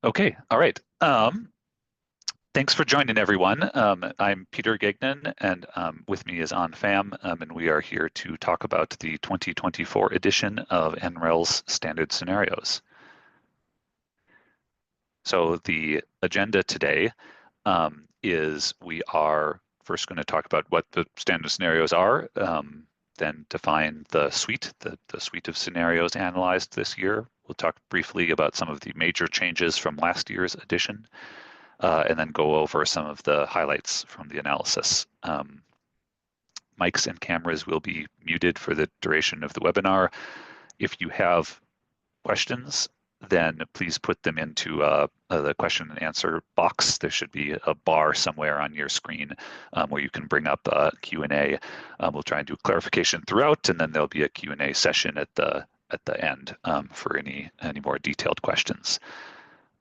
Okay, all right. Thanks for joining, everyone. I'm Peter Gagnon, and with me is An Pham, and we are here to talk about the 2024 edition of NREL's Standard Scenarios. So the agenda today is we are first going to talk about what the standard scenarios are, then define the suite of scenarios analyzed this year. We'll talk briefly about some of the major changes from last year's edition, and then go over some of the highlights from the analysis. Mics and cameras will be muted for the duration of the webinar. If you have questions, then please put them into the question and answer box. There should be a bar somewhere on your screen where you can bring up a Q&A. We'll try and do clarification throughout, and then there'll be a Q&A session at the end for any more detailed questions.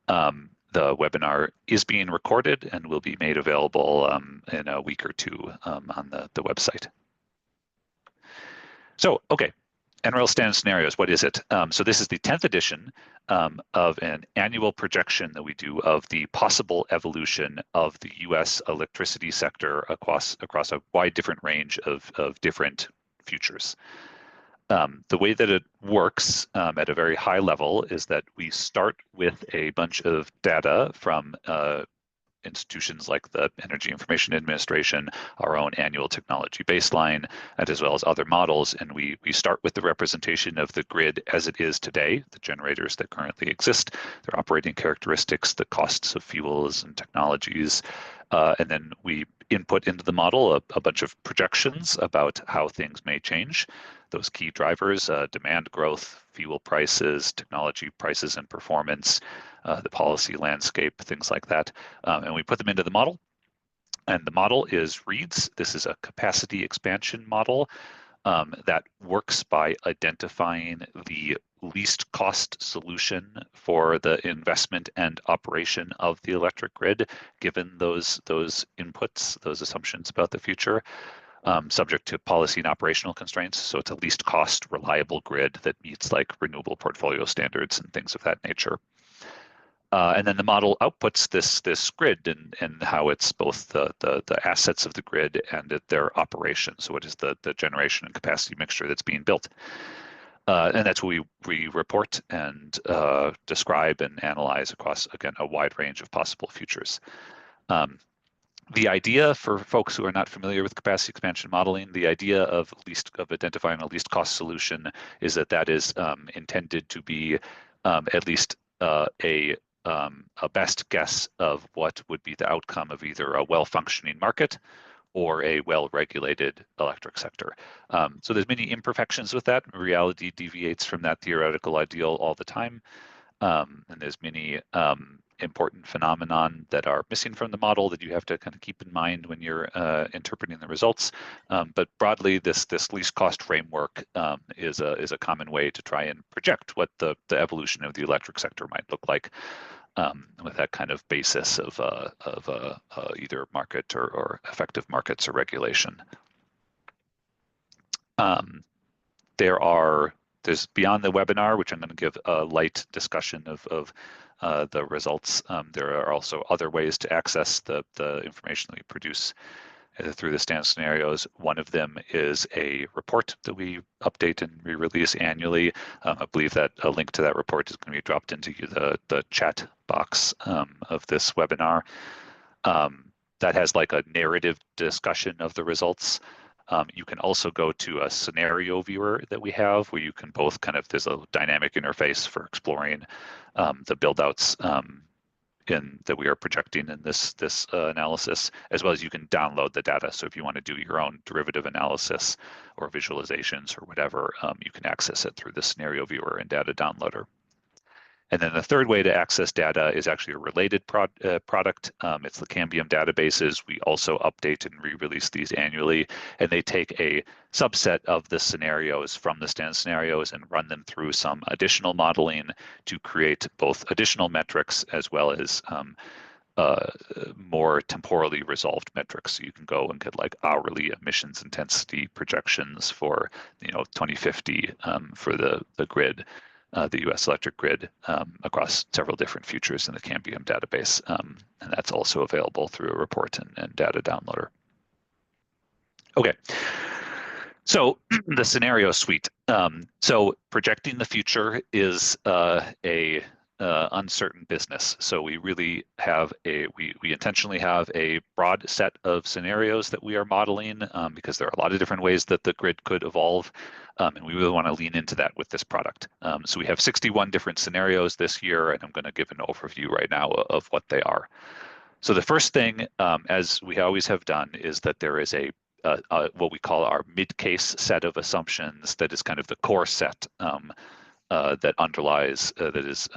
The webinar is being recorded and will be made available in a week or two on the website. So, okay, NREL Standard Scenarios, what is it? So this is the 10th edition of an annual projection that we do of the possible evolution of the US electricity sector across a wide different range of different futures. The way that it works at a very high level is that we start with a bunch of data from institutions like the Energy Information Administration, our own annual technology baseline, and as well as other models. And we start with the representation of the grid as it is today, the generators that currently exist, their operating characteristics, the costs of fuels and technologies, and then we input into the model a bunch of projections about how things may change. Those key drivers, demand growth, fuel prices, technology prices and performance, the policy landscape, things like that. And we put them into the model. And the model is REEDS. This is a capacity expansion model that works by identifying the least cost solution for the investment and operation of the electric grid, given those inputs, those assumptions about the future. Subject to policy and operational constraints. So it's a least cost, reliable grid that meets like renewable portfolio standards and things of that nature. And then the model outputs this grid and how it's both the assets of the grid and their operation. So what is the generation and capacity mixture that's being built? And that's what we report and describe and analyze across, again, a wide range of possible futures. The idea for folks who are not familiar with capacity expansion modeling, the idea of identifying a least cost solution is that is intended to be at least a best guess of what would be the outcome of either a well-functioning market or a well-regulated electric sector. So there's many imperfections with that. Reality deviates from that theoretical ideal all the time. And there's many important phenomenon that are missing from the model that you have to kind of keep in mind when you're interpreting the results. But broadly, this least cost framework is a common way to try and project what the evolution of the electric sector might look like with that kind of basis of either market or effective markets or regulation. There's beyond the webinar, which I'm going to give a light discussion of the results. There are also other ways to access the information that we produce through the standard scenarios. One of them is a report that we update and re-release annually. I believe that a link to that report is going to be dropped into the chat box of this webinar. That has like a narrative discussion of the results. You can also go to a scenario viewer that we have where you can both there's a dynamic interface for exploring the build-outs that we are projecting in this analysis, as well as you can download the data. So if you want to do your own derivative analysis or visualizations or whatever, you can access it through the scenario viewer and data downloader. And then the third way to access data is actually a related product. It's the Cambium databases. We also update and re-release these annually, and they take a subset of the scenarios from the standard scenarios and run them through some additional modeling to create both additional metrics as well as more temporally resolved metrics. So you can go and get like hourly emissions intensity projections for 2050 for the grid. the U.S. electric grid across several different futures in the Cambium database. And that's also available through a report and data downloader. Okay, so the scenario suite. So projecting the future is a uncertain business. So we really have we intentionally have a broad set of scenarios that we are modeling because there are a lot of different ways that the grid could evolve. And we really want to lean into that with this product. So we have 61 different scenarios this year, and I'm going to give an overview right now of what they are. So the first thing, as we always have done, is that there is what we call our mid-case set of assumptions that is kind of the core set that underlies, that is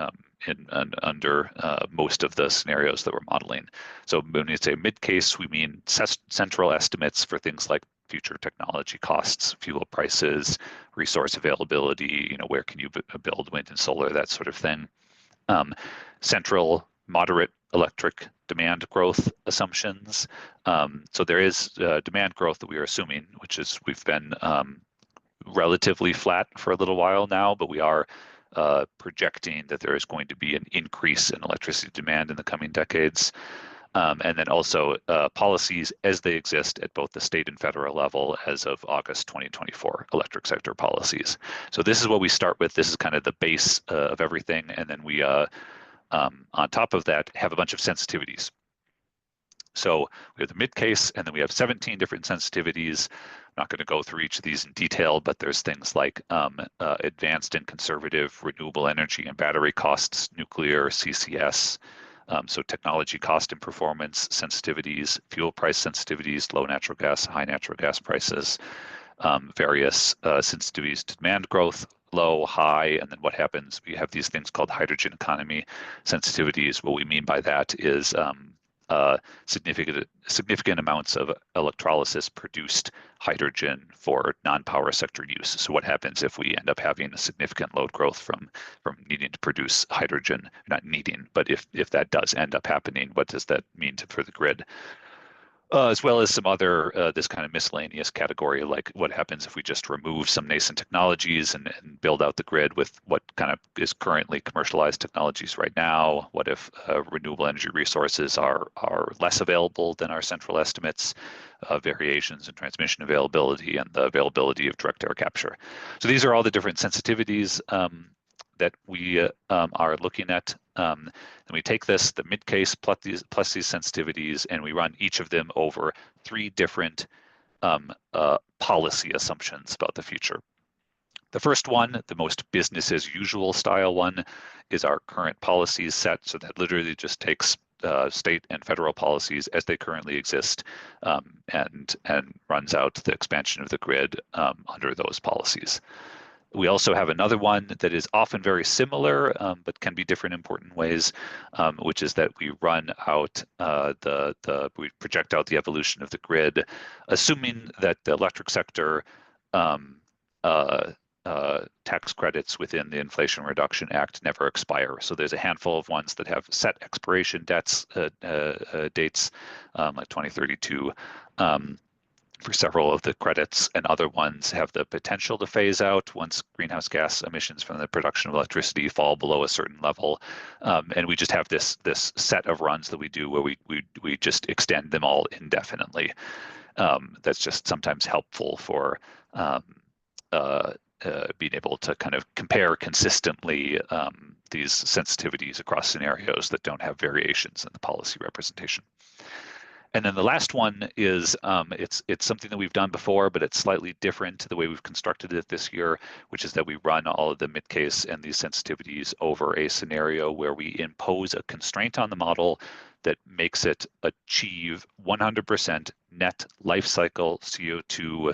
under most of the scenarios that we're modeling. So when we say mid-case, we mean central estimates for things like future technology costs, fuel prices, resource availability, where can you build wind and solar, that sort of thing. Central moderate electric demand growth assumptions. So there is demand growth that we are assuming, which is we've been relatively flat for a little while now, but we are projecting that there is going to be an increase in electricity demand in the coming decades. And then also policies as they exist at both the state and federal level as of August 2024, electric sector policies. So this is what we start with. This is kind of the base of everything. And then we, on top of that, have a bunch of sensitivities. So we have the mid case, and then we have 17 different sensitivities. I'm not going to go through each of these in detail, but there's things like advanced and conservative renewable energy and battery costs, nuclear, CCS, so technology cost and performance sensitivities, fuel price sensitivities, low natural gas, high natural gas prices, various sensitivities to demand growth, low, high, and then what happens, we have these things called hydrogen economy sensitivities. What we mean by that is significant amounts of electrolysis produced hydrogen for non-power sector use. So what happens if we end up having a significant load growth from needing to produce hydrogen? Not needing, but if that does end up happening, what does that mean for the grid? As well as some other, this kind of miscellaneous category, like what happens if we just remove some nascent technologies and build out the grid with what kind of is currently commercialized technologies right now? What if renewable energy resources are less available than our central estimates, variations in transmission availability and the availability of direct air capture? So these are all the different sensitivities that we are looking at. And we take this, the mid case plus these sensitivities, and we run each of them over 3 different policy assumptions about the future. The first one, the most business as usual style one, is our current policies set. So that literally just takes state and federal policies as they currently exist and runs out the expansion of the grid under those policies. We also have another one that is often very similar, but can be different in important ways, which is that we run out we project out the evolution of the grid, assuming that the electric sector tax credits within the Inflation Reduction Act never expire. So there's a handful of ones that have set expiration dates, like 2032. For several of the credits, and other ones have the potential to phase out once greenhouse gas emissions from the production of electricity fall below a certain level. And we just have this set of runs that we do where we just extend them all indefinitely. That's just sometimes helpful for being able to kind of compare consistently these sensitivities across scenarios that don't have variations in the policy representation. And then the last one is, it's something that we've done before, but it's slightly different the way we've constructed it this year, which is that we run all of the mid-case and these sensitivities over a scenario where we impose a constraint on the model that makes it achieve 100% net life cycle CO2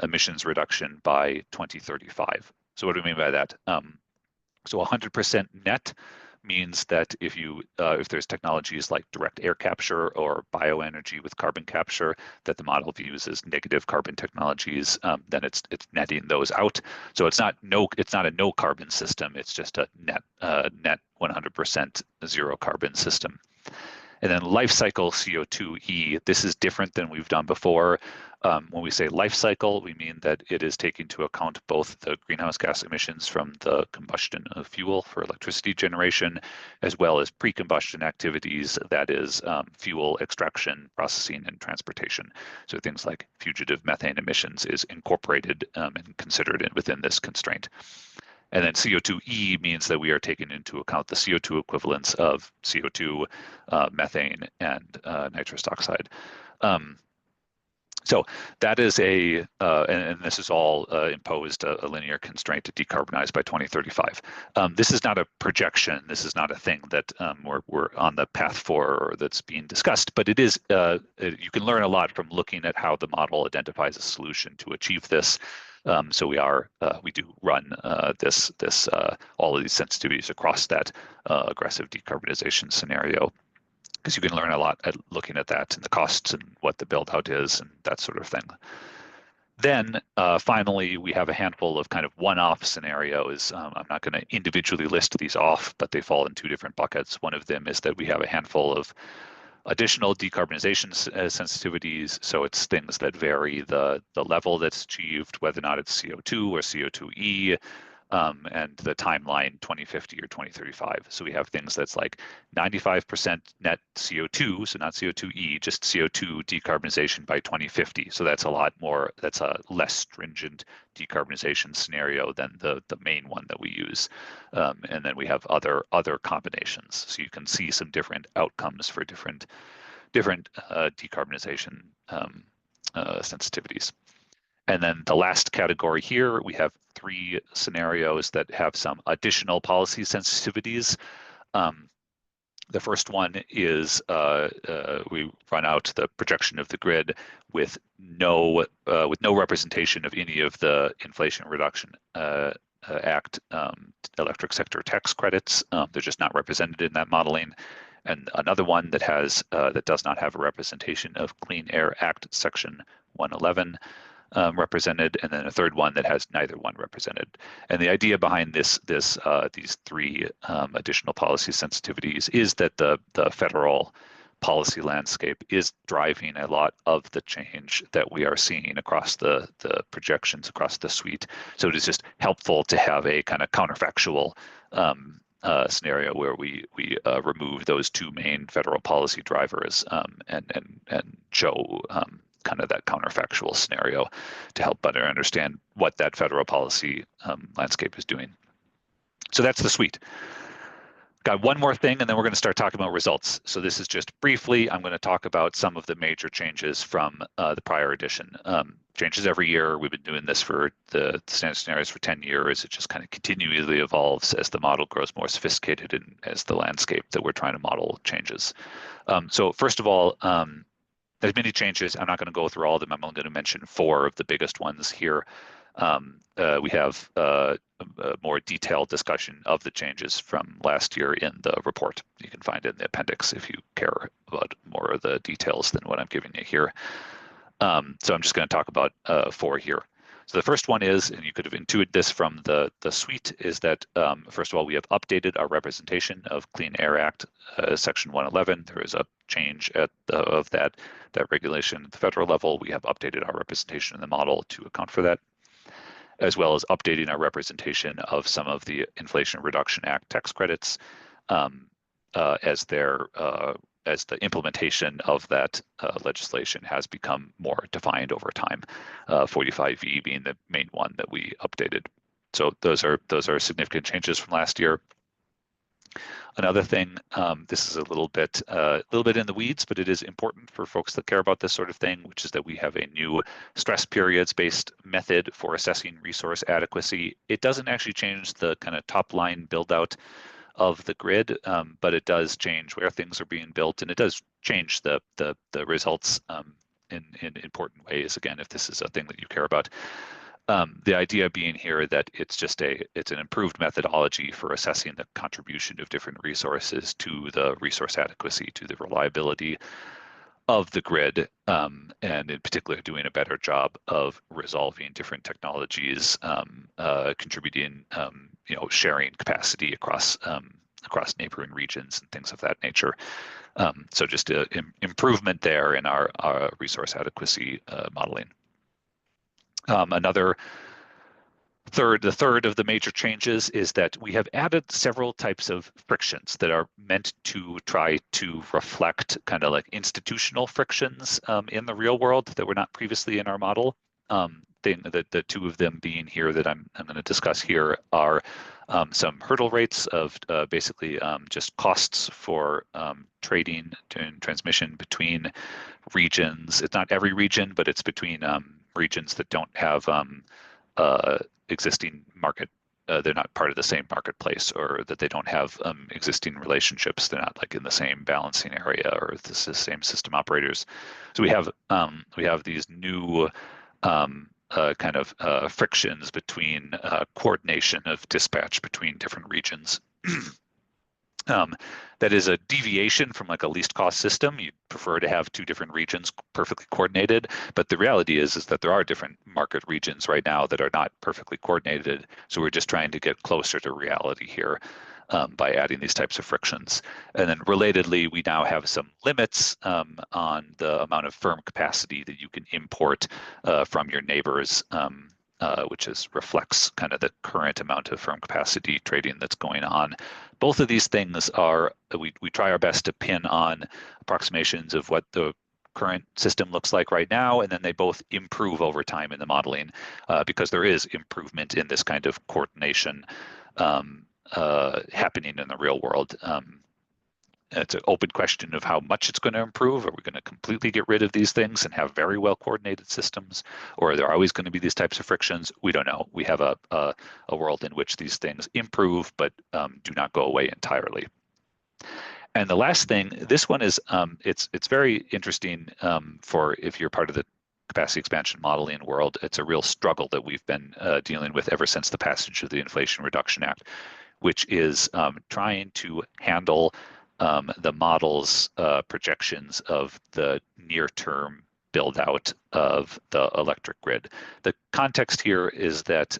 emissions reduction by 2035. So what do we mean by that? So 100% net means that if there's technologies like direct air capture or bioenergy with carbon capture that the model views as negative carbon technologies, then it's netting those out. So it's not a no carbon system. It's just a net 100% zero carbon system. And then life cycle CO2e, this is different than we've done before. When we say life cycle, we mean that it is taking into account both the greenhouse gas emissions from the combustion of fuel for electricity generation, as well as pre-combustion activities, that is fuel extraction, processing, and transportation. So things like fugitive methane emissions is incorporated and considered within this constraint. And then CO₂e means that we are taking into account the CO₂ equivalents of CO₂, methane, and nitrous oxide. So that is and this is all imposed a linear constraint to decarbonize by 2035. This is not a projection. This is not a thing that we're on the path for or that's being discussed, but it is, you can learn a lot from looking at how the model identifies a solution to achieve this. So we do run all of these sensitivities across that aggressive decarbonization scenario, because you can learn a lot at looking at that and the costs and what the build out is and that sort of thing. Then finally, we have a handful of kind of one-off scenarios. I'm not going to individually list these off, but they fall in two different buckets. One of them is that we have a handful of additional decarbonization sensitivities. So it's things that vary the level that's achieved, whether or not it's CO₂ or CO₂e, and the timeline 2050 or 2035. So we have things that's like 95% net CO₂, so not CO₂e, just CO₂ decarbonization by 2050. So that's a lot more, that's a less stringent decarbonization scenario than the main one that we use. And then we have other combinations. So you can see some different outcomes for different decarbonization sensitivities. And then the last category here, we have three scenarios that have some additional policy sensitivities. The first one is we run out the projection of the grid with no representation of any of the Inflation Reduction Act electric sector tax credits. They're just not represented in that modeling. And another one that has that does not have a representation of Clean Air Act Section 111. Represented, and then a third one that has neither one represented. And the idea behind these three additional policy sensitivities is that the federal policy landscape is driving a lot of the change that we are seeing across the projections across the suite. So it is just helpful to have a kind of counterfactual scenario where we remove those two main federal policy drivers and show kind of that counterfactual scenario to help better understand what that federal policy landscape is doing. So that's the suite. Got one more thing, and then we're going to start talking about results. So this is just briefly, I'm going to talk about some of the major changes from the prior edition. Changes every year. We've been doing this for the standard scenarios for 10 years. It just kind of continually evolves as the model grows more sophisticated and as the landscape that we're trying to model changes. So first of all, there's many changes. I'm not going to go through all of them. I'm only going to mention four of the biggest ones here. We have a more detailed discussion of the changes from last year in the report. You can find it in the appendix if you care about more of the details than what I'm giving you here. So I'm just going to talk about four here. So the first one is, and you could have intuited this from the suite, is that first of all, we have updated our representation of Clean Air Act Section 111. There is a change of that regulation at the federal level. We have updated our representation in the model to account for that, as well as updating our representation of some of the Inflation Reduction Act tax credits as the implementation of that legislation has become more defined over time, 45V being the main one that we updated. So those are significant changes from last year. Another thing, this is a little bit in the weeds, but it is important for folks that care about this sort of thing, which is that we have a new stress periods-based method for assessing resource adequacy. It doesn't actually change the kind of top line build out of the grid, but it does change where things are being built, and it does change the results in important ways. Again, if this is a thing that you care about. The idea being here that it's an improved methodology for assessing the contribution of different resources to the resource adequacy, to the reliability of the grid, and in particular doing a better job of resolving different technologies, contributing, sharing capacity across across neighboring regions and things of that nature. So just an improvement there in our resource adequacy modeling. The third of the major changes is that we have added several types of frictions that are meant to try to reflect kind of like institutional frictions in the real world that were not previously in our model. The two of them being here that I'm going to discuss here are some hurdle rates of basically just costs for trading and transmission between regions. It's not every region, but it's between regions that don't have existing market, they're not part of the same marketplace, or that they don't have existing relationships. They're not like in the same balancing area or the same system operators. So we have these new kind of frictions between coordination of dispatch between different regions. That is a deviation from like a least cost system. You'd prefer to have two different regions perfectly coordinated, but the reality is that there are different market regions right now that are not perfectly coordinated. So we're just trying to get closer to reality here by adding these types of frictions. And then relatedly, we now have some limits on the amount of firm capacity that you can import from your neighbors, which reflects kind of the current amount of firm capacity trading that's going on. Both of these things are, we try our best to pin on approximations of what the current system looks like right now, and then they both improve over time in the modeling because there is improvement in this kind of coordination happening in the real world. It's an open question of how much it's going to improve. Are we going to completely get rid of these things and have very well coordinated systems, or are there always going to be these types of frictions? We don't know. We have a world in which these things improve but do not go away entirely. And the last thing, this one is it's very interesting for if you're part of the capacity expansion modeling world. It's a real struggle that we've been dealing with ever since the passage of the Inflation Reduction Act, which is trying to handle the model's projections of the near-term build-out of the electric grid. The context here is that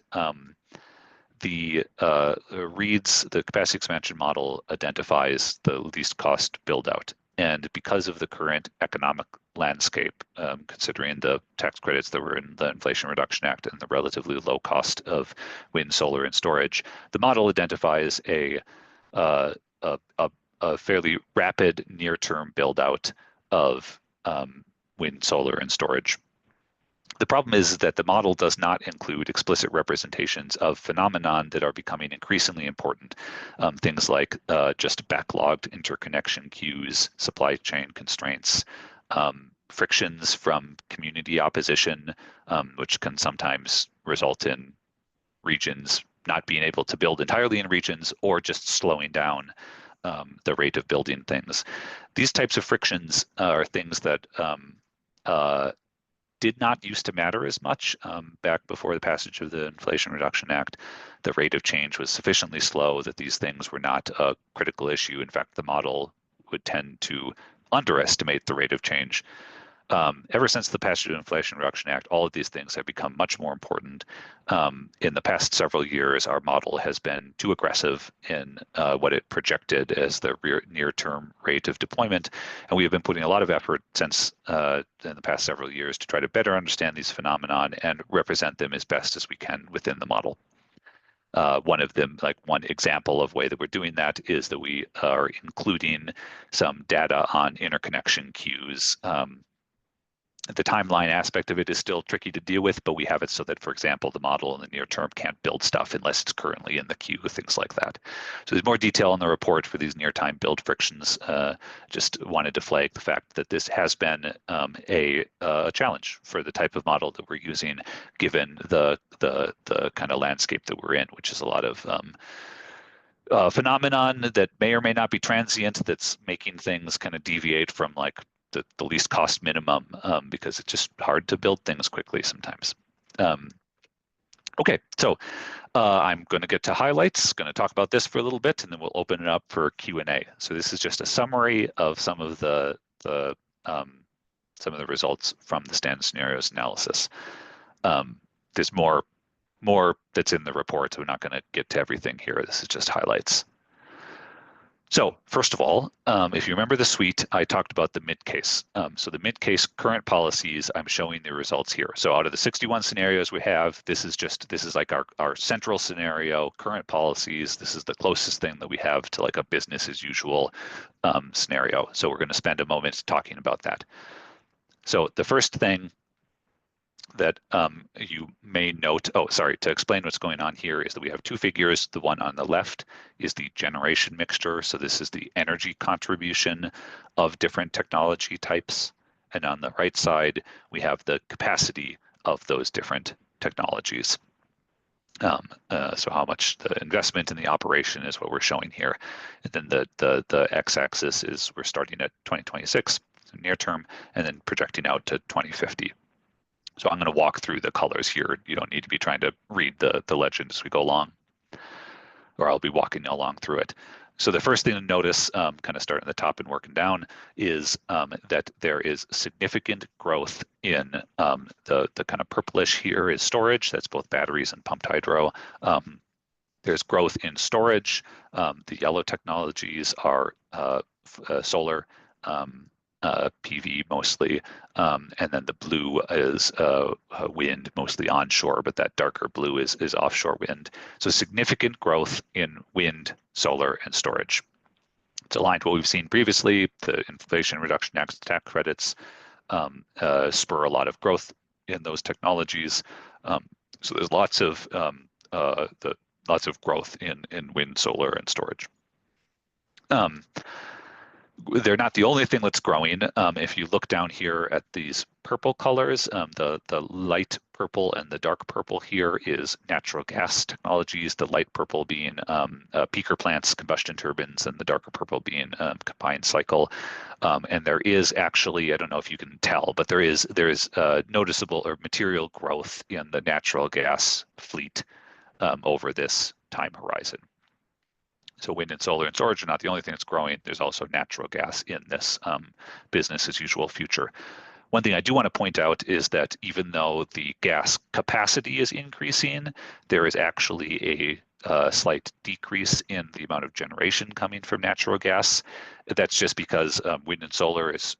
the capacity expansion model identifies the least cost build-out, and because of the current economic landscape, considering the tax credits that were in the Inflation Reduction Act and the relatively low cost of wind, solar, and storage, the model identifies a fairly rapid near-term build-out of wind, solar, and storage. The problem is that the model does not include explicit representations of phenomenon that are becoming increasingly important, things like just backlogged interconnection queues, supply chain constraints, frictions from community opposition, which can sometimes result in regions not being able to build entirely in regions or just slowing down the rate of building things. These types of frictions are things that did not used to matter as much back before the passage of the Inflation Reduction Act. The rate of change was sufficiently slow that these things were not a critical issue. In fact, the model would tend to underestimate the rate of change. Ever since the passage of the Inflation Reduction Act, all of these things have become much more important. In the past several years, our model has been too aggressive in what it projected as the near-term rate of deployment, and we have been putting a lot of effort since in the past several years to try to better understand these phenomenon and represent them as best as we can within the model. One example of way that we're doing that is that we are including some data on interconnection queues. The timeline aspect of it is still tricky to deal with, but we have it so that, for example, the model in the near term can't build stuff unless it's currently in the queue, things like that. So there's more detail in the report for these near-time build frictions. Just wanted to flag the fact that this has been a challenge for the type of model that we're using, given the kind of landscape that we're in, which is a lot of phenomenon that may or may not be transient, that's making things kind of deviate from like the least cost minimum because it's just hard to build things quickly sometimes. Okay, so I'm going to get to highlights, going to talk about this for a little bit, and then we'll open it up for Q&A. So this is just a summary of some of the results from the standard scenarios analysis. There's more that's in the report, so we're not going to get to everything here. This is just highlights. So first of all, if you remember the suite, I talked about the mid case. So the mid case current policies, I'm showing the results here. So out of the 61 scenarios we have, this is like our central scenario, current policies. This is the closest thing that we have to like a business as usual scenario. So we're going to spend a moment talking about that. So the first thing that you may note, to explain what's going on here is that we have two figures. The one on the left is the generation mixture. So this is the energy contribution of different technology types. And on the right side, we have the capacity of those different technologies. So how much the investment in the operation is what we're showing here. And then the x-axis is we're starting at 2026, so near term, and then projecting out to 2050. So I'm going to walk through the colors here. You don't need to be trying to read the legend as we go along, or I'll be walking along through it. So the first thing to notice, kind of starting at the top and working down, is that there is significant growth in the kind of purplish here is storage. That's both batteries and pumped hydro. There's growth in storage. The yellow technologies are solar, PV mostly, and then the blue is wind, mostly onshore, but that darker blue is offshore wind. So significant growth in wind, solar, and storage. It's aligned to what we've seen previously. The Inflation Reduction Act tax credits spur a lot of growth in those technologies. So there's lots of growth in wind, solar, and storage. They're not the only thing that's growing. If you look down here at these purple colors, the light purple and the dark purple here is natural gas technologies, the light purple being peaker plants, combustion turbines, and the darker purple being combined cycle. And there is actually, I don't know if you can tell, but there is noticeable or material growth in the natural gas fleet over this time horizon. So wind and solar and storage are not the only thing that's growing. There's also natural gas in this business as usual future. One thing I do want to point out is that even though the gas capacity is increasing, there is actually a slight decrease in the amount of generation coming from natural gas. That's just because wind and solar is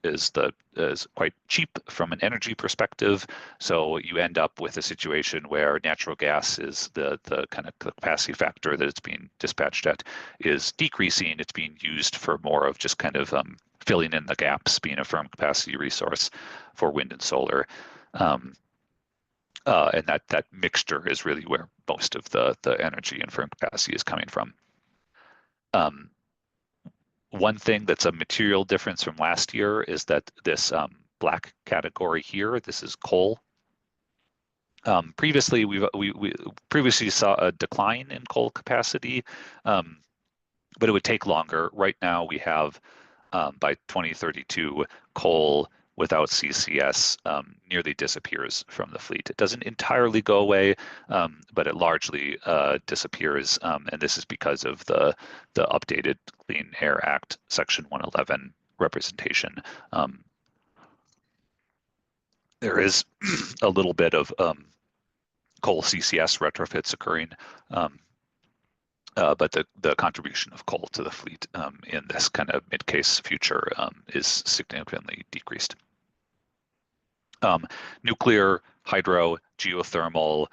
quite cheap from an energy perspective. So you end up with a situation where natural gas is the kind of capacity factor that it's being dispatched at is decreasing. It's being used for more of just kind of filling in the gaps, being a firm capacity resource for wind and solar. And that mixture is really where most of the energy and firm capacity is coming from. One thing that's a material difference from last year is that this black category here, this is coal. Previously, we previously saw a decline in coal capacity, but it would take longer. Right now, we have by 2032 coal without CCS nearly disappears from the fleet. It doesn't entirely go away, but it largely disappears, and this is because of the updated Clean Air Act Section 111 representation. There is a little bit of coal CCS retrofits occurring, but the contribution of coal to the fleet in this kind of mid-case future is significantly decreased. Nuclear, hydro, geothermal,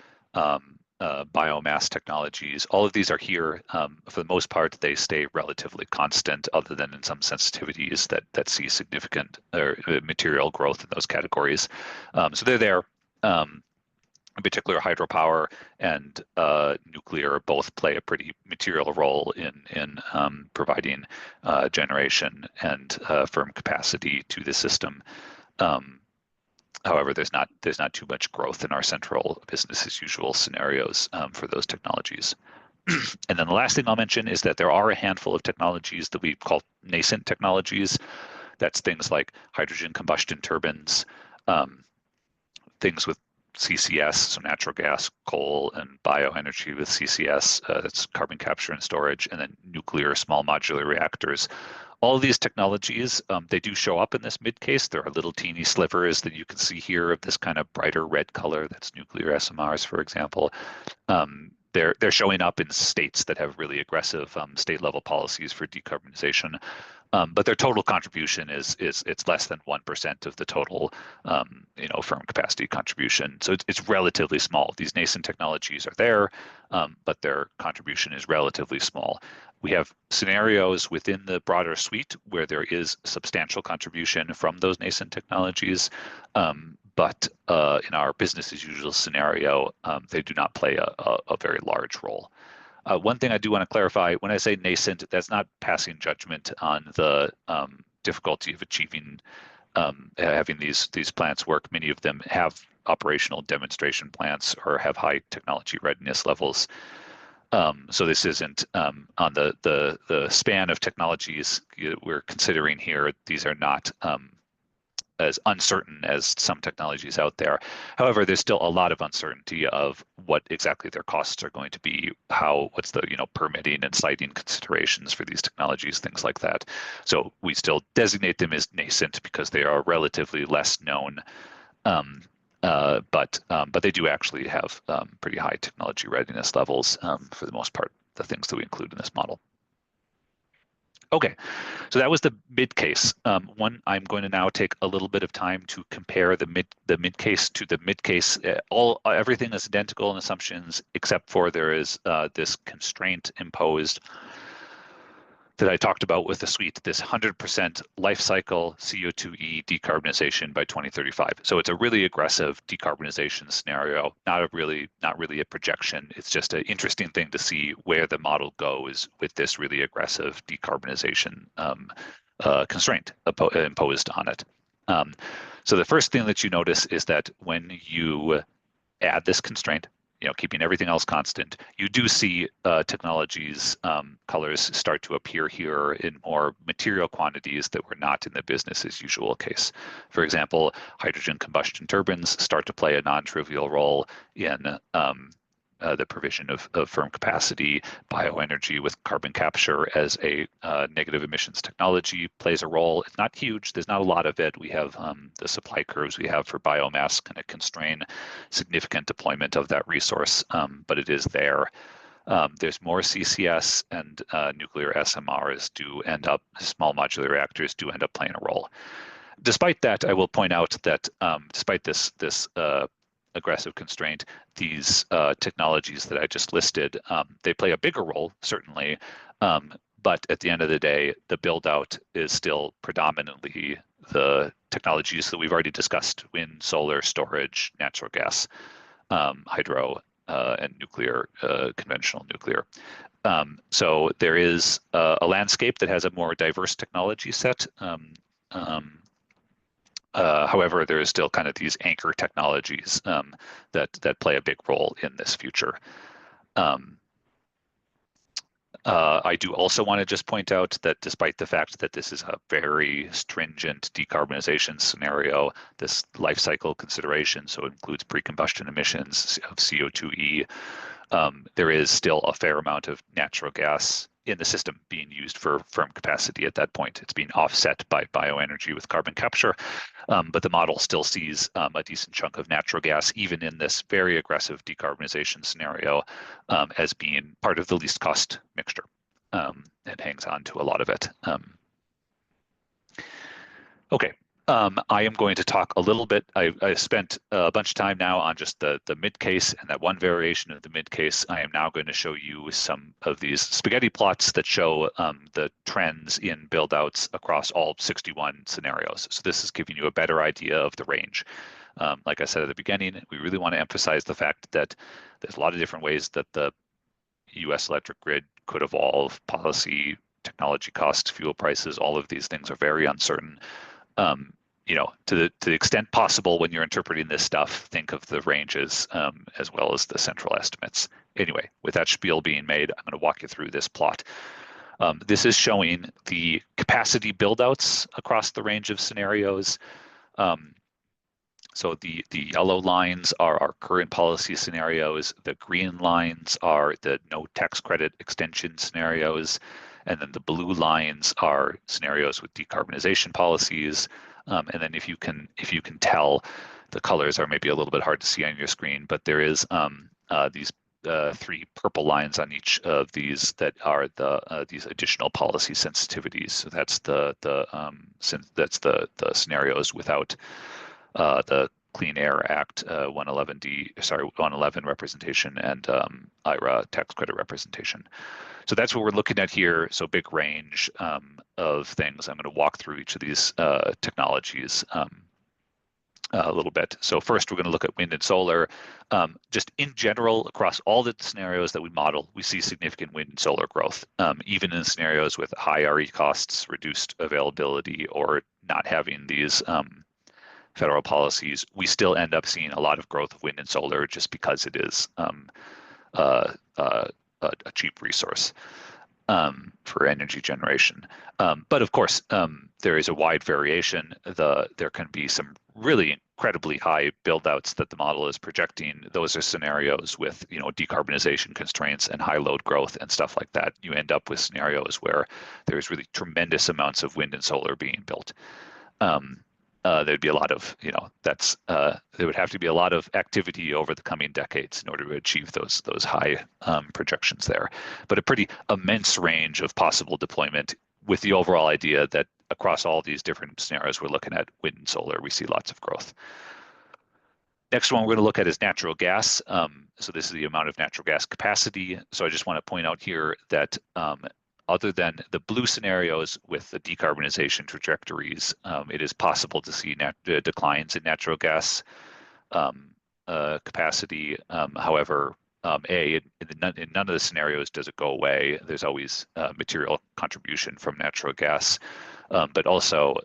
biomass technologies, all of these are here. For the most part, they stay relatively constant, other than in some sensitivities that see significant material growth in those categories. So they're there. In particular, hydropower and nuclear both play a pretty material role in providing generation and firm capacity to the system. However, there's not too much growth in our central business as usual scenarios for those technologies. And then the last thing I'll mention is that there are a handful of technologies that we call nascent technologies. That's things like hydrogen combustion turbines, things with CCS, so natural gas, coal, and bioenergy with CCS, that's carbon capture and storage, and then nuclear small modular reactors. All of these technologies, they do show up in this mid case. There are little teeny slivers that you can see here of this kind of brighter red color. That's nuclear SMRs, for example. they're showing up in states that have really aggressive state level policies for decarbonization. But their total contribution is it's less than 1% of the total, firm capacity contribution. So it's relatively small. These nascent technologies are there, but their contribution is relatively small. We have scenarios within the broader suite where there is substantial contribution from those nascent technologies, but in our business as usual scenario, they do not play a very large role. One thing I do want to clarify, when I say nascent, that's not passing judgment on the difficulty of achieving having these plants work. Many of them have operational demonstration plants or have high technology readiness levels. So this isn't on the span of technologies we're considering here. These are not as uncertain as some technologies out there. However, there's still a lot of uncertainty of what exactly their costs are going to be, what's the permitting and siting considerations for these technologies, things like that. So we still designate them as nascent because they are relatively less known, but they do actually have pretty high technology readiness levels for the most part, the things that we include in this model. Okay, so that was the mid case. I'm going to now take a little bit of time to compare the mid case to the mid case. Everything is identical in assumptions, except for there is this constraint imposed that I talked about with the suite, this 100% life cycle CO₂-e decarbonization by 2035. So it's a really aggressive decarbonization scenario, not really a projection. It's just an interesting thing to see where the model goes with this really aggressive decarbonization constraint imposed on it. So the first thing that you notice is that when you add this constraint, keeping everything else constant, you do see technologies colors start to appear here in more material quantities that were not in the business as usual case. For example, hydrogen combustion turbines start to play a non-trivial role in the provision of firm capacity. Bioenergy with carbon capture as a negative emissions technology plays a role. It's not huge. There's not a lot of it. We have the supply curves we have for biomass kind of constrain significant deployment of that resource, but it is there. There's more CCS, and nuclear SMRs do end up, small modular reactors do end up playing a role. Despite that, I will point out that despite this aggressive constraint, these technologies that I just listed, they play a bigger role, certainly, but at the end of the day, the build out is still predominantly the technologies that we've already discussed: wind, solar, storage, natural gas, hydro, and nuclear, conventional nuclear. So there is a landscape that has a more diverse technology set. However, there is still kind of these anchor technologies that play a big role in this future. I do also want to just point out that despite the fact that this is a very stringent decarbonization scenario, this life cycle consideration, so it includes pre-combustion emissions of CO₂-e, there is still a fair amount of natural gas in the system being used for firm capacity at that point. It's being offset by bioenergy with carbon capture, but the model still sees a decent chunk of natural gas, even in this very aggressive decarbonization scenario, as being part of the least cost mixture, and hangs on to a lot of it. Okay. I am going to talk a little bit. I spent a bunch of time now on just the mid case and that one variation of the mid case. I am now going to show you some of these spaghetti plots that show the trends in build outs across all 61 scenarios. So this is giving you a better idea of the range. Like I said at the beginning, we really want to emphasize the fact that there's a lot of different ways that the US electric grid could evolve. Policy, technology costs, fuel prices, all of these things are very uncertain. To the extent possible when you're interpreting this stuff, think of the ranges as well as the central estimates. Anyway, with that spiel being made, I'm going to walk you through this plot. This is showing the capacity buildouts across the range of scenarios. So the yellow lines are our current policy scenarios. The green lines are the no tax credit extension scenarios. And then the blue lines are scenarios with decarbonization policies. And then if you can tell, the colors are maybe a little bit hard to see on your screen, but there is these three purple lines on each of these that are these additional policy sensitivities. So that's the scenarios without the Clean Air Act 111 representation and IRA tax credit representation. So that's what we're looking at here. So big range of things. I'm going to walk through each of these technologies a little bit. So first, we're going to look at wind and solar. Just in general, across all the scenarios that we model, we see significant wind and solar growth, even in scenarios with high RE costs, reduced availability, or not having these federal policies. We still end up seeing a lot of growth of wind and solar just because it is a cheap resource for energy generation. But of course, there is a wide variation. There can be some really incredibly high build-outs that the model is projecting. Those are scenarios with decarbonization constraints and high load growth and stuff like that. You end up with scenarios where there's really tremendous amounts of wind and solar being built. There'd be a lot of, there would have to be a lot of activity over the coming decades in order to achieve those high projections there. But a pretty immense range of possible deployment with the overall idea that across all these different scenarios we're looking at wind and solar, we see lots of growth. Next one we're going to look at is natural gas. So this is the amount of natural gas capacity. So I just want to point out here that other than the blue scenarios with the decarbonization trajectories, it is possible to see declines in natural gas capacity. However, in none of the scenarios does it go away. There's always material contribution from natural gas. But also,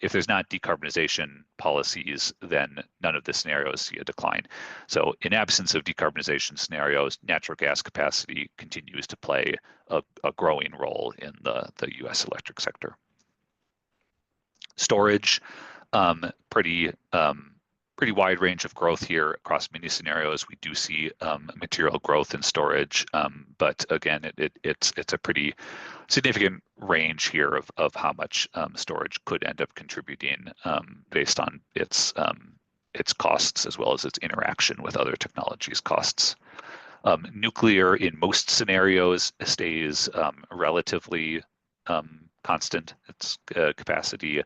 if there's not decarbonization policies, then none of the scenarios see a decline. So in absence of decarbonization scenarios, natural gas capacity continues to play a growing role in the US electric sector. Storage, pretty wide range of growth here across many scenarios. We do see material growth in storage, but again, it's a pretty significant range here of how much storage could end up contributing based on its costs as well as its interaction with other technologies' costs. Nuclear in most scenarios stays relatively constant, its capacity.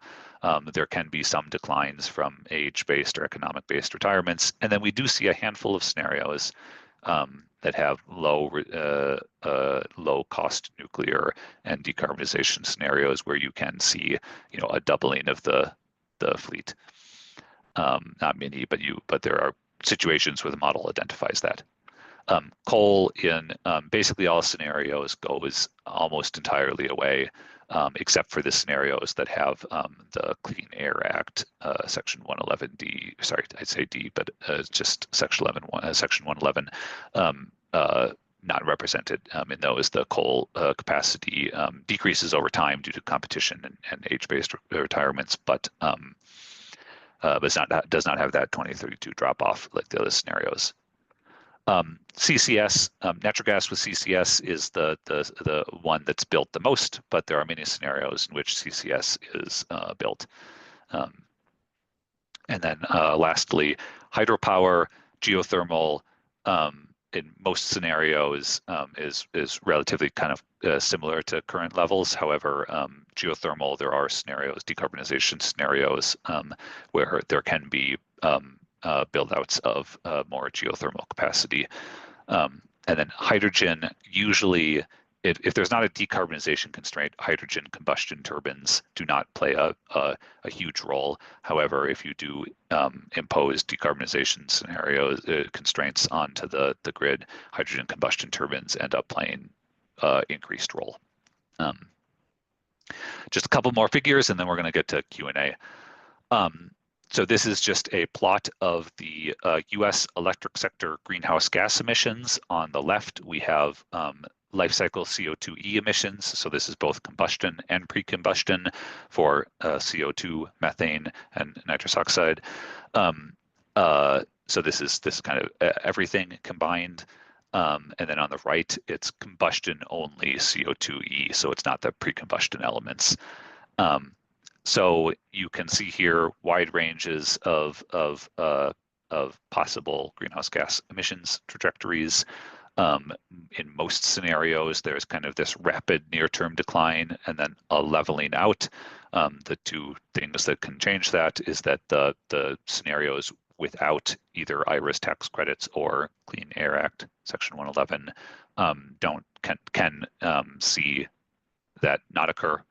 There can be some declines from age-based or economic-based retirements. And then we do see a handful of scenarios that have low cost nuclear and decarbonization scenarios where you can see a doubling of the fleet. Not many, but there are situations where the model identifies that. Coal in basically all scenarios goes almost entirely away, except for the scenarios that have the Clean Air Act, Section 111D, sorry, I'd say D, but just Section 111, not represented in those. The coal capacity decreases over time due to competition and age-based retirements, but does not have that 2032 drop-off like the other scenarios. CCS, natural gas with CCS is the one that's built the most, but there are many scenarios in which CCS is built. And then lastly, hydropower, geothermal, in most scenarios is relatively kind of similar to current levels. However, geothermal, there are scenarios, decarbonization scenarios, where there can be build-outs of more geothermal capacity. And then hydrogen, usually, if there's not a decarbonization constraint, hydrogen combustion turbines do not play a huge role. However, if you do impose decarbonization scenarios, constraints onto the grid, hydrogen combustion turbines end up playing increased role. Just a couple more figures, and then we're going to get to Q&A. So this is just a plot of the US electric sector greenhouse gas emissions. On the left, we have lifecycle CO₂-e emissions. So this is both combustion and pre-combustion for CO2, methane, and nitrous oxide. So this is kind of everything combined. And then on the right, it's combustion only CO₂-e. So it's not the pre-combustion elements. So you can see here wide ranges of possible greenhouse gas emissions trajectories. In most scenarios, there's kind of this rapid near-term decline and then a leveling out. The two things that can change that is that the scenarios without either IRIS tax credits or Clean Air Act Section 111 can see that not occur.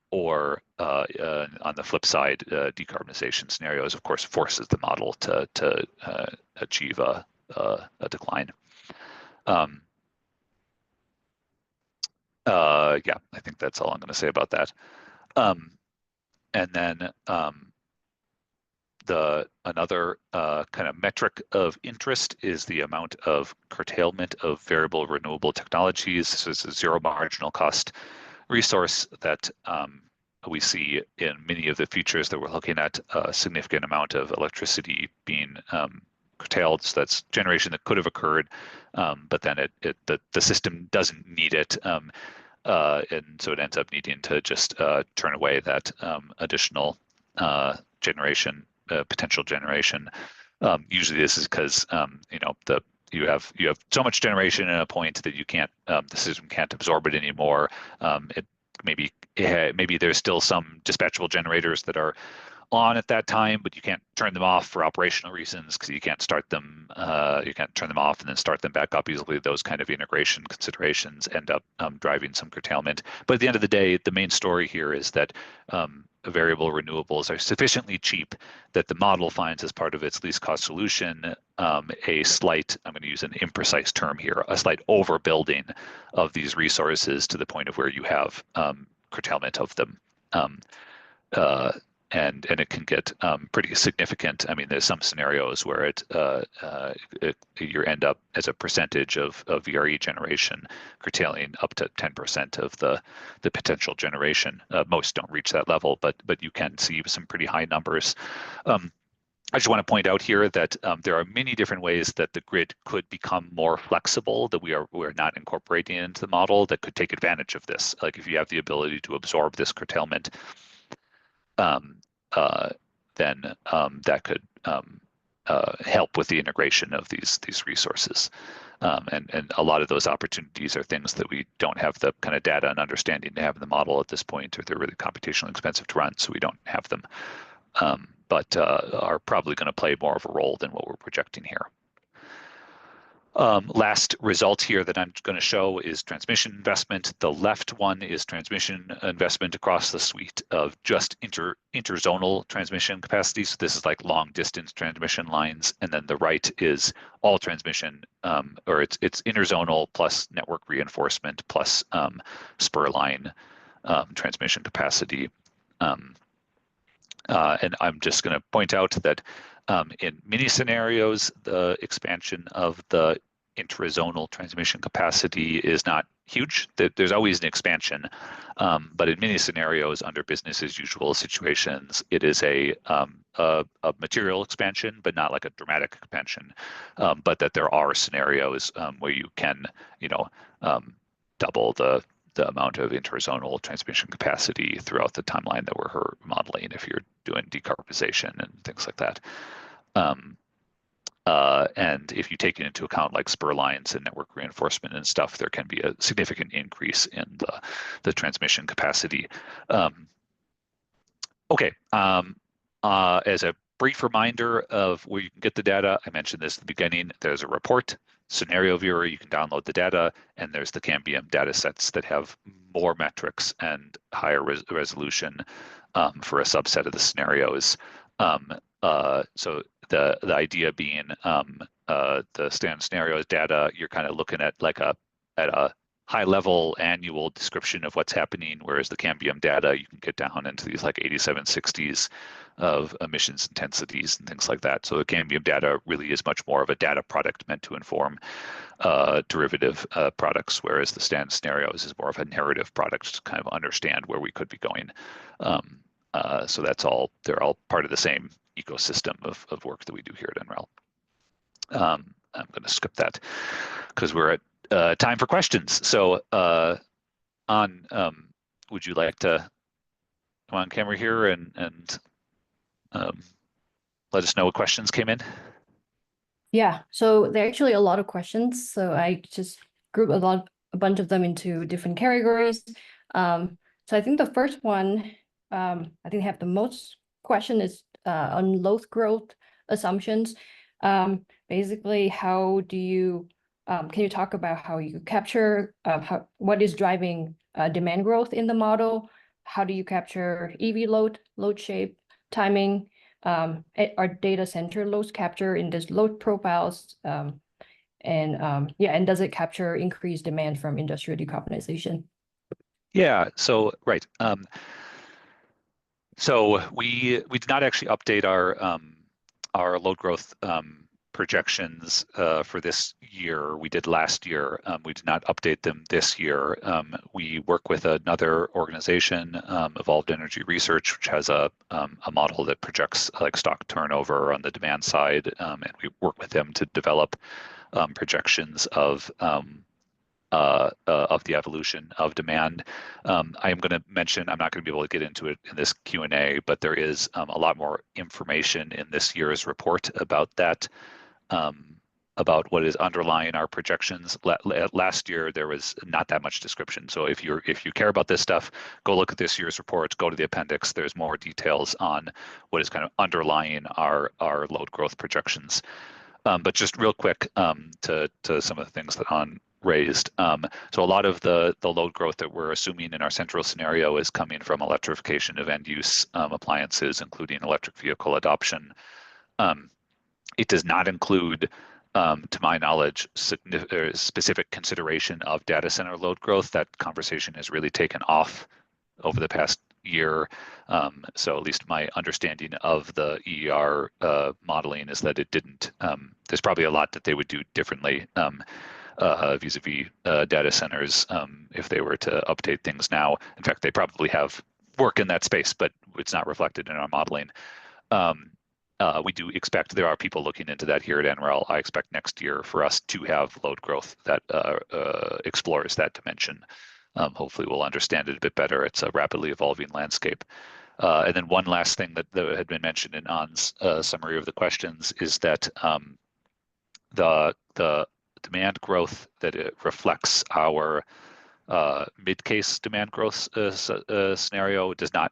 Or on the flip side, decarbonization scenarios, of course, forces the model to achieve a decline. Yeah, I think that's all I'm going to say about that. And then another kind of metric of interest is the amount of curtailment of variable renewable technologies. So it's a zero marginal cost resource that we see in many of the features that we're looking at. A significant amount of electricity being curtailed. So that's generation that could have occurred, but then the system doesn't need it. And so it ends up needing to just turn away that additional generation, potential generation. Usually this is because you have so much generation at a point that you can't, the system can't absorb it anymore. Maybe there's still some dispatchable generators that are on at that time, but you can't turn them off for operational reasons because you can't start them, you can't turn them off and then start them back up easily. Those kind of integration considerations end up driving some curtailment. But at the end of the day, the main story here is that variable renewables are sufficiently cheap that the model finds as part of its least cost solution a slight, I'm going to use an imprecise term here, a slight overbuilding of these resources to the point of where you have curtailment of them. And it can get pretty significant. I mean, there's some scenarios where you end up as a percentage of VRE generation curtailing up to 10% of the potential generation. Most don't reach that level, but you can see some pretty high numbers. I just want to point out here that there are many different ways that the grid could become more flexible that we're not incorporating into the model that could take advantage of this. Like if you have the ability to absorb this curtailment, then that could help with the integration of these resources. And a lot of those opportunities are things that we don't have the kind of data and understanding to have in the model at this point, or they're really computationally expensive to run, so we don't have them, but are probably going to play more of a role than what we're projecting here. Last result here that I'm going to show is transmission investment. The left one is transmission investment across the suite of just interzonal transmission capacity. So this is like long distance transmission lines. And then the right is all transmission, or it's interzonal plus network reinforcement plus spur line transmission capacity. And I'm just going to point out that in many scenarios, the expansion of the interzonal transmission capacity is not huge. There's always an expansion, but in many scenarios under business as usual situations, it is a material expansion, but not like a dramatic expansion. But that there are scenarios where you can, double the amount of interzonal transmission capacity throughout the timeline that we're modeling if you're doing decarbonization and things like that. And if you take it into account like spur lines and network reinforcement and stuff, there can be a significant increase in the transmission capacity. Okay, as a brief reminder of where you can get the data, I mentioned this at the beginning, there's a report, scenario viewer, you can download the data, and there's the Cambium data sets that have more metrics and higher resolution for a subset of the scenarios. So the idea being the standard scenarios data, you're kind of looking at like at a high level annual description of what's happening, whereas the Cambium data, you can get down into these like 8760s of emissions intensities and things like that. So the Cambium data really is much more of a data product meant to inform derivative products, whereas the standard scenarios is more of a narrative product to kind of understand where we could be going. So they're all part of the same ecosystem of work that we do here at NREL. I'm going to skip that because we're at time for questions. So would you like to come on camera here and let us know what questions came in? Yeah, so there are actually a lot of questions. So I just grouped a bunch of them into different categories. So I think the first one, I think have the most question is on load growth assumptions. Basically, how do you can you talk about how you capture what is driving demand growth in the model? How do you capture EV load shape, timing? Are data center loads captured in this load profiles? And does it capture increased demand from industrial decarbonization? Yeah, so right. So we did not actually update our load growth projections for this year. We did last year. We did not update them this year. We work with another organization, Evolved Energy Research, which has a model that projects like stock turnover on the demand side, and we work with them to develop projections of the evolution of demand. I am going to mention, I'm not going to be able to get into it in this Q&A, but there is a lot more information in this year's report about that, about what is underlying our projections. Last year, there was not that much description. So if you care about this stuff, go look at this year's report, go to the appendix. There's more details on what is kind of underlying our load growth projections. But just real quick to some of the things that Han raised. So a lot of the load growth that we're assuming in our central scenario is coming from electrification of end use appliances, including electric vehicle adoption. It does not include, to my knowledge, specific consideration of data center load growth. That conversation has really taken off over the past year. So at least my understanding of the EER modeling is that it didn't, there's probably a lot that they would do differently vis-a-vis data centers if they were to update things now. In fact, they probably have work in that space, but it's not reflected in our modeling. We do expect there are people looking into that here at NREL. I expect next year for us to have load growth that explores that dimension. Hopefully we'll understand it a bit better. It's a rapidly evolving landscape. And then one last thing that had been mentioned in An's summary of the questions is that the demand growth that it reflects our mid-case demand growth scenario is not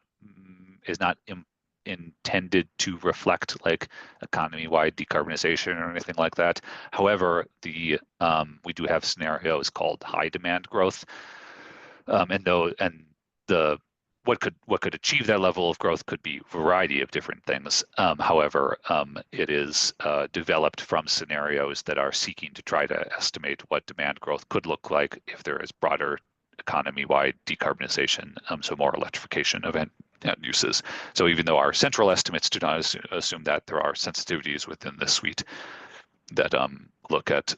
intended to reflect like economy-wide decarbonization or anything like that. However, we do have scenarios called high demand growth, what could achieve that level of growth could be a variety of different things. However, it is developed from scenarios that are seeking to try to estimate what demand growth could look like if there is broader economy-wide decarbonization, so more electrification of end uses. So even though our central estimates do not assume that, there are sensitivities within the suite that look at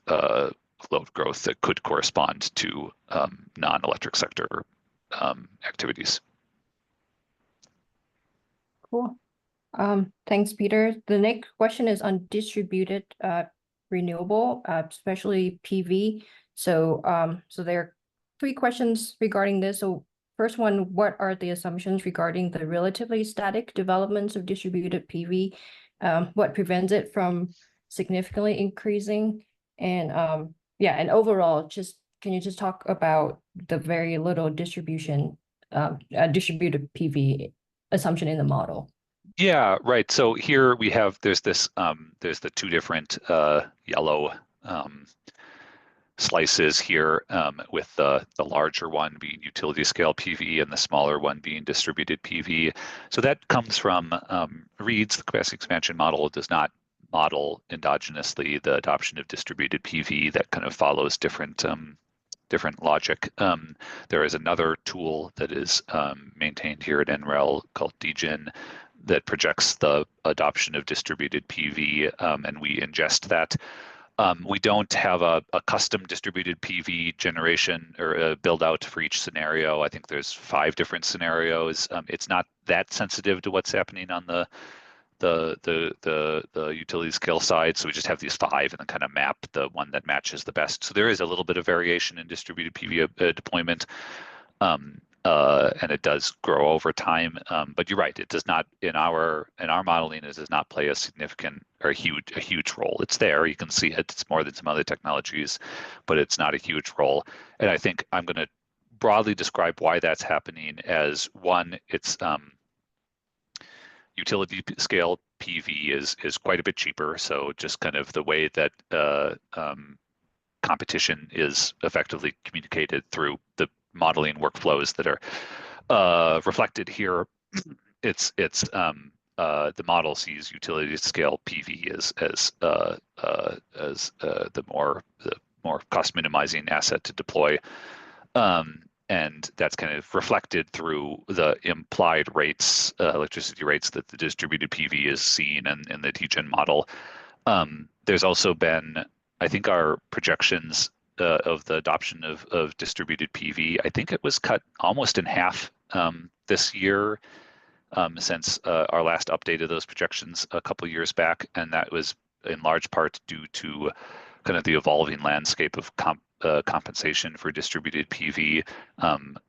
load growth that could correspond to non-electric sector activities. Cool. Thanks, Peter. The next question is on distributed renewable, especially PV. So there are 3 questions regarding this. So first one, what are the assumptions regarding the relatively static developments of distributed PV? What prevents it from significantly increasing? And and overall, can you just talk about the very little distributed PV assumption in the model? Yeah, right. So here we have, there's the 2 different yellow slices here, with the larger one being utility scale PV and the smaller one being distributed PV. So that comes from REEDS, the capacity expansion model does not model endogenously the adoption of distributed PV. That kind of follows different logic. There is another tool that is maintained here at NREL called DGen that projects the adoption of distributed PV, and we ingest that. We don't have a custom distributed PV generation or build out for each scenario. I think there's 5 different scenarios. It's not that sensitive to what's happening on the utility scale side. So we just have these 5 and then kind of map the one that matches the best. So there is a little bit of variation in distributed PV deployment. and it does grow over time. But you're right; it does not in our modeling. It does not play a significant or a huge role. It's there; you can see it. It's more than some other technologies, but it's not a huge role. And I think I'm going to broadly describe why that's happening as one. It's utility scale PV is quite a bit cheaper. So just kind of the way that competition is effectively communicated through the modeling workflows that are reflected here. The model sees utility scale PV as the more cost minimizing asset to deploy, and that's kind of reflected through the implied rates, electricity rates that the distributed PV is seen in the DGen model. There's also been, I think, our projections of the adoption of distributed PV, I think it was cut almost in half this year since our last update of those projections a couple of years back, and that was in large part due to kind of the evolving landscape of compensation for distributed PV,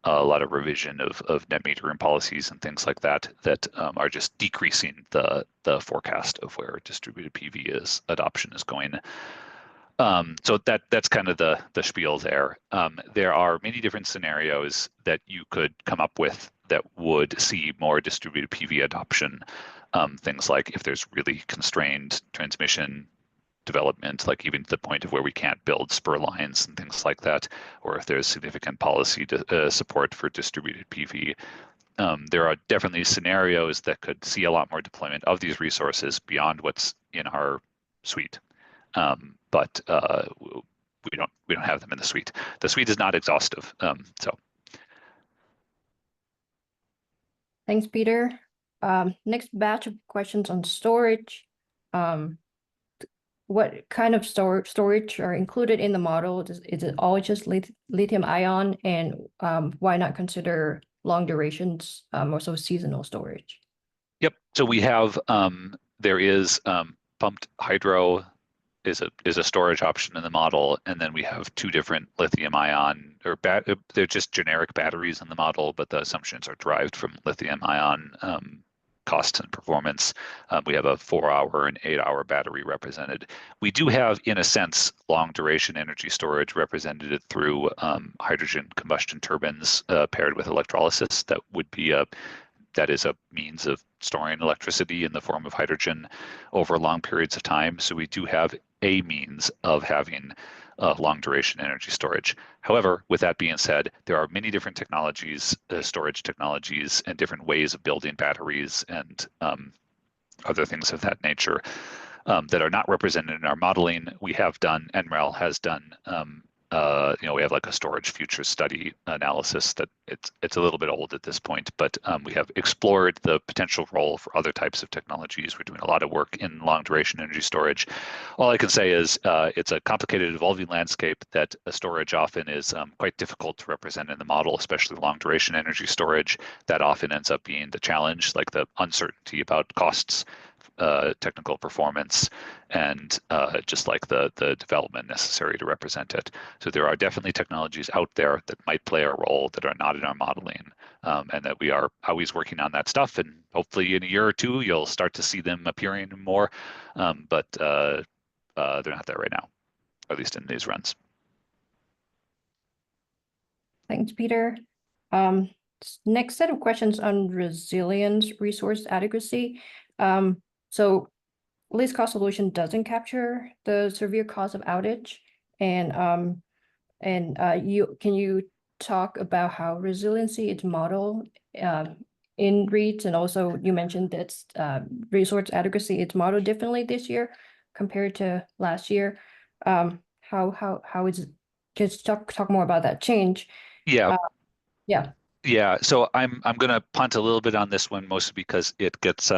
a lot of revision of net metering policies and things like that are just decreasing the forecast of where distributed PV adoption is going. So that's kind of the spiel there. There are many different scenarios that you could come up with that would see more distributed PV adoption. Things like if there's really constrained transmission development, like even to the point of where we can't build spur lines and things like that, or if there's significant policy support for distributed PV. There are definitely scenarios that could see a lot more deployment of these resources beyond what's in our suite. But we don't have them in the suite. The suite is not exhaustive. So. Thanks, Peter. Next batch of questions on storage. What kind of storage are included in the model? Is it all just lithium ion, and why not consider long durations, also seasonal storage? Yep. So we have there is pumped hydro is a storage option in the model, and then we have two different lithium ion they're just generic batteries in the model, but the assumptions are derived from lithium ion costs and performance. We have a 4-hour and 8-hour battery represented. We do have, in a sense, long duration energy storage represented through hydrogen combustion turbines paired with electrolysis. That is a means of storing electricity in the form of hydrogen over long periods of time. So we do have a means of having long duration energy storage. However, with that being said, there are many different technologies, storage technologies, and different ways of building batteries and other things of that nature that are not represented in our modeling. We have done, NREL has done, we have like a storage future study analysis that it's a little bit old at this point, but we have explored the potential role for other types of technologies. We're doing a lot of work in long duration energy storage. All I can say is it's a complicated evolving landscape that storage often is quite difficult to represent in the model, especially long duration energy storage. That often ends up being the challenge, like the uncertainty about costs, technical performance, and just like the development necessary to represent it. So there are definitely technologies out there that might play a role that are not in our modeling, and that we are always working on that stuff. And hopefully in a year or two, you'll start to see them appearing more, but they're not there right now, at least in these runs. Thanks, Peter. Next set of questions on resilience, resource adequacy. So least cost solution doesn't capture the severe cost of outage, and can you talk about how resiliency is modeled in REITs, and also you mentioned that resource adequacy is modeled differently this year compared to last year. How is it? Just talk more about that change. Yeah. Yeah. Yeah. So I'm gonna punt a little bit on this one, mostly because it gets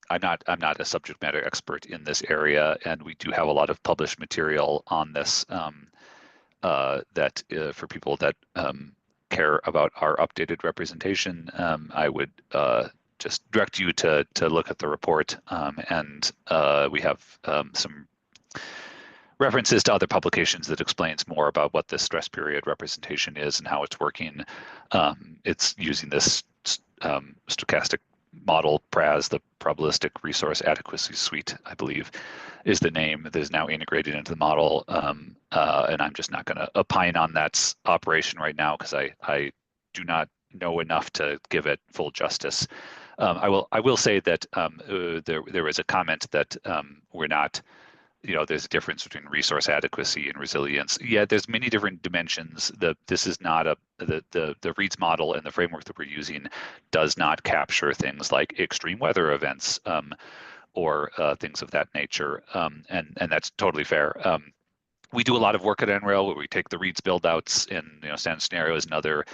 I'm not a subject matter expert in this area, and we do have a lot of published material on this that for people that care about our updated representation, I would just direct you to look at the report, and we have some references to other publications that explains more about what the stress period representation is and how it's working. It's using this stochastic model, PRAS, the Probabilistic Resource Adequacy Suite, I believe, is the name that is now integrated into the model. And I'm just not going to opine on that operation right now because I do not know enough to give it full justice. I will say that there is a comment that we're not, there's a difference between resource adequacy and resilience. Yeah, there's many different dimensions. This is not the REITs model, and the framework that we're using does not capture things like extreme weather events or things of that nature, and that's totally fair. We do a lot of work at NREL where we take the REITs build outs in standard scenarios and other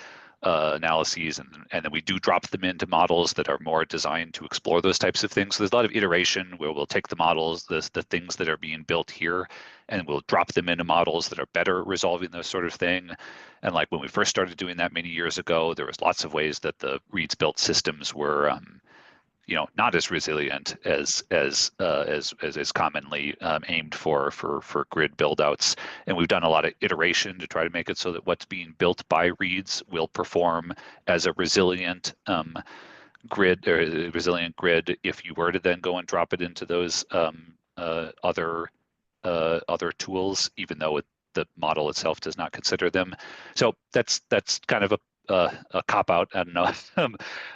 analyses, and then we do drop them into models that are more designed to explore those types of things. So there's a lot of iteration where we'll take the models, the things that are being built here, and we'll drop them into models that are better resolving this sort of thing. And like when we first started doing that many years ago, there was lots of ways that the REITs built systems were not as resilient as is commonly aimed for grid build-outs. And we've done a lot of iteration to try to make it so that what's being built by REITs will perform as a resilient grid if you were to then go and drop it into those other tools, even though the model itself does not consider them. So that's kind of a cop-out. I don't know.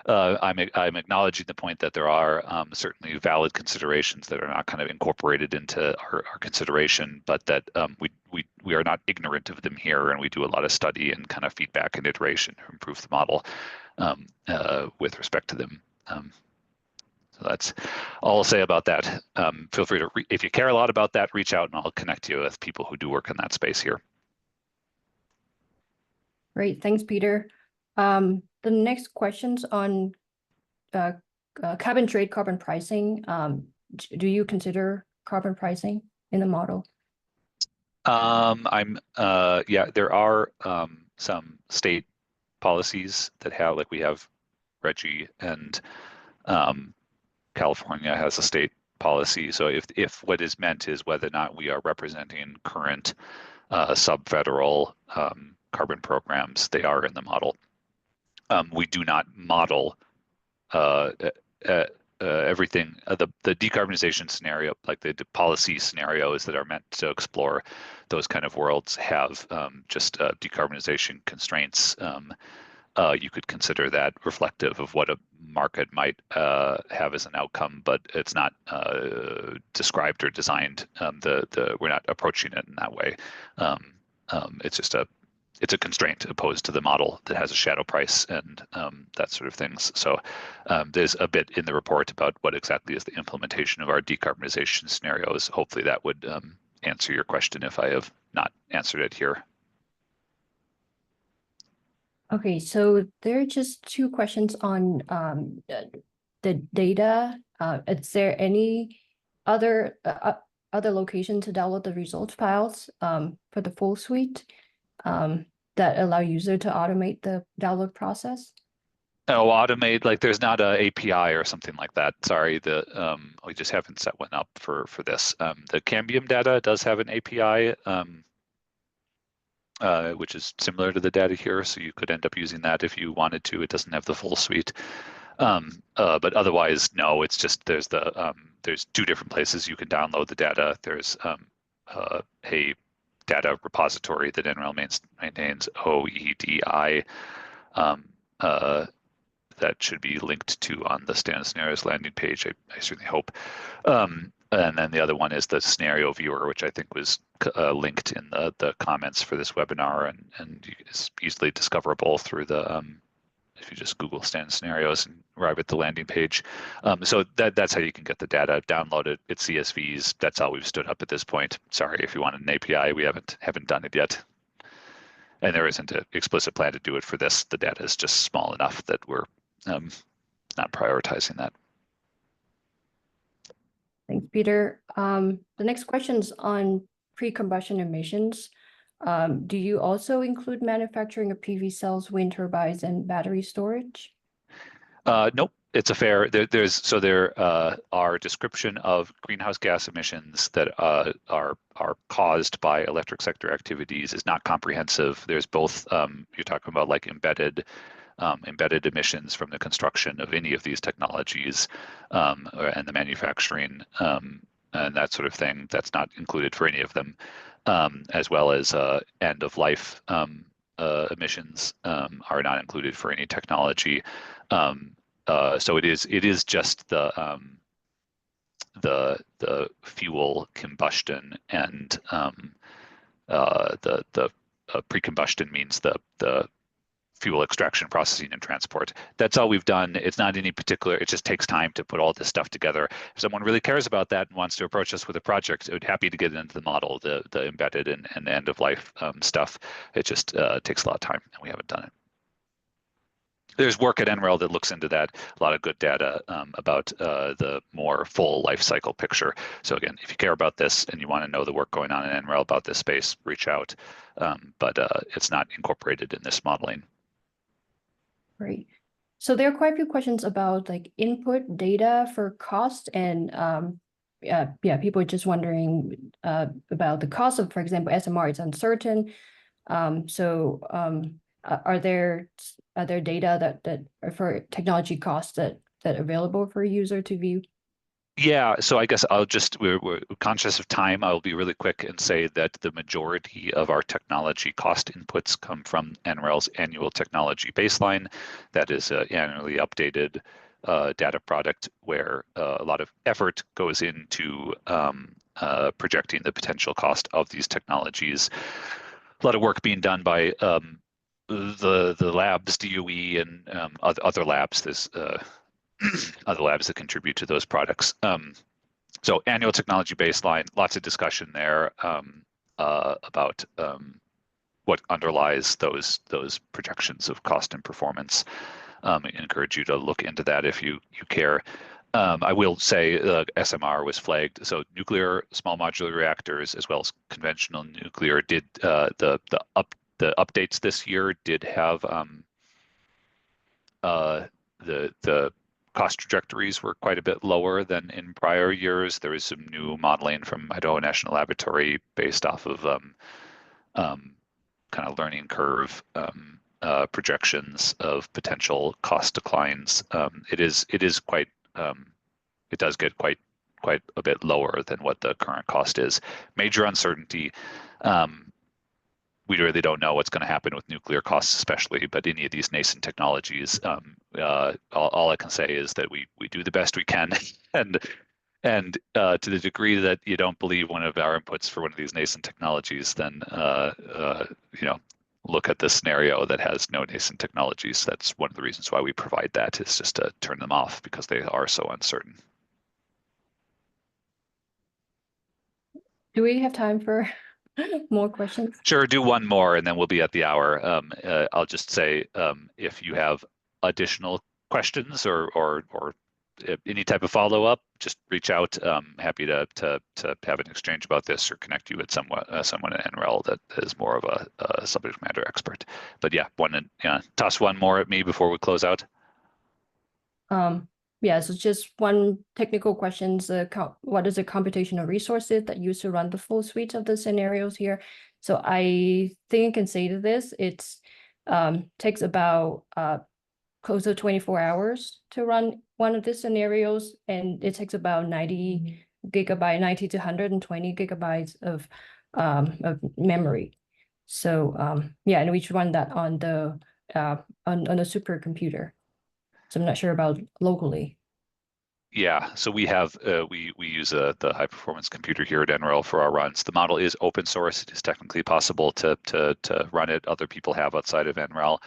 I'm acknowledging the point that there are certainly valid considerations that are not kind of incorporated into our consideration, but that we are not ignorant of them here, and we do a lot of study and kind of feedback and iteration to improve the model with respect to them. So that's all I'll say about that. Feel free to, if you care a lot about that, reach out and I'll connect you with people who do work in that space here. Great, thanks, Peter. The next question's on carbon trade, carbon pricing. Do you consider carbon pricing in the model? Yeah, there are some state policies that have, like we have RGGI, and California has a state policy. So if what is meant is whether or not we are representing current sub-federal carbon programs, they are in the model. We do not model everything. The decarbonization scenario, like the policy scenarios that are meant to explore those kind of worlds, have just decarbonization constraints. You could consider that reflective of what a market might have as an outcome, but it's not described or designed. We're not approaching it in that way. It's just it's a constraint opposed to the model that has a shadow price and that sort of things. So there's a bit in the report about what exactly is the implementation of our decarbonization scenarios. Hopefully that would answer your question if I have not answered it here. Okay, so there are just two questions on the data. Is there any other location to download the results files for the full suite that allow user to automate the download process? Oh, automate, like there's not a API or something like that. Sorry, we just haven't set one up for this. The Cambium data does have an API, which is similar to the data here, so you could end up using that if you wanted to. It doesn't have the full suite, but otherwise, no. It's just there's two different places you can download the data. There's a data repository that NREL maintains, OEDI, that should be linked to on the standard scenarios landing page, I certainly hope. And then the other one is the scenario viewer, which I think was linked in the comments for this webinar, and it's easily discoverable through the, if you just Google standard scenarios and arrive at the landing page. So that's how you can get the data, download it. It's CSVs. That's all we've stood up at this point. Sorry, if you wanted an API, we haven't done it yet. And there isn't an explicit plan to do it for this. The data is just small enough that we're not prioritizing that. Thanks, Peter. The next question is on pre-combustion emissions. Do you also include manufacturing of PV cells, wind turbines, and battery storage? Nope. it's a fair, there our description of greenhouse gas emissions that are caused by electric sector activities is not comprehensive. There's both, you're talking about like embedded emissions from the construction of any of these technologies and the manufacturing and that sort of thing. That's not included for any of them, as well as end of life emissions are not included for any technology. So it is just the fuel combustion and the pre-combustion means the fuel extraction, processing, and transport. That's all we've done. It's not any particular, it just takes time to put all this stuff together. If someone really cares about that and wants to approach us with a project, I'd be happy to get into the model, the embedded and the end of life stuff. It just takes a lot of time and we haven't done it. There's work at NREL that looks into that, a lot of good data about the more full life cycle picture. So again, if you care about this and you want to know the work going on in NREL about this space, reach out, but it's not incorporated in this modeling. Great. So there are quite a few questions about like input data for cost and people are just wondering about the cost of, for example, SMR is uncertain. Are there data that are for technology costs that are available for a user to view? Yeah, so I guess we're conscious of time. I'll be really quick and say that the majority of our technology cost inputs come from NREL's annual technology baseline. That is an annually updated data product where a lot of effort goes into projecting the potential cost of these technologies. A lot of work being done by the labs, DOE, and other labs. There's other labs that contribute to those products. So annual technology baseline, lots of discussion there about what underlies those projections of cost and performance. I encourage you to look into that if you care. I will say SMR was flagged. So nuclear small modular reactors as well as conventional nuclear did the updates this year did have the cost trajectories were quite a bit lower than in prior years. There is some new modeling from Idaho National Laboratory based off of kind of learning curve projections of potential cost declines. It does get quite a bit lower than what the current cost is. Major uncertainty. We really don't know what's going to happen with nuclear costs, especially, but any of these nascent technologies, all I can say is that we do the best we can. And to the degree that you don't believe one of our inputs for one of these nascent technologies, then look at the scenario that has no nascent technologies. That's one of the reasons why we provide that, is just to turn them off because they are so uncertain. Do we have time for more questions? Sure, do one more and then we'll be at the hour. I'll just say if you have additional questions or any type of follow-up, just reach out. Happy to have an exchange about this or connect you with someone at NREL that is more of a subject matter expert. But yeah, toss one more at me before we close out. Yeah, so just one technical question. What is the computational resources that used to run the full suite of the scenarios here? So I think I can say to this, it's takes about close to 24 hours to run one of these scenarios, and it takes about 90 to 120 gigabytes of memory. So yeah, and we should run that on the on a supercomputer. So I'm not sure about locally. Yeah, so we have we use the high performance computer here at NREL for our runs. The model is open source. It is technically possible to run it. Other people have outside of NREL.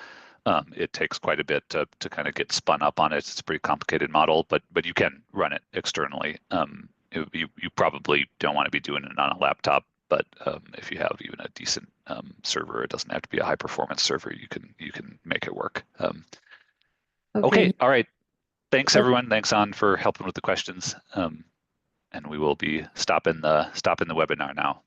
It takes quite a bit to kind of get spun up on it. It's a pretty complicated model, but you can run it externally. You probably don't want to be doing it on a laptop, but if you have even a decent server, it doesn't have to be a high performance server. You can make it work. Okay, all right. Thanks everyone. Thanks An for helping with the questions. And we will be stopping the webinar now.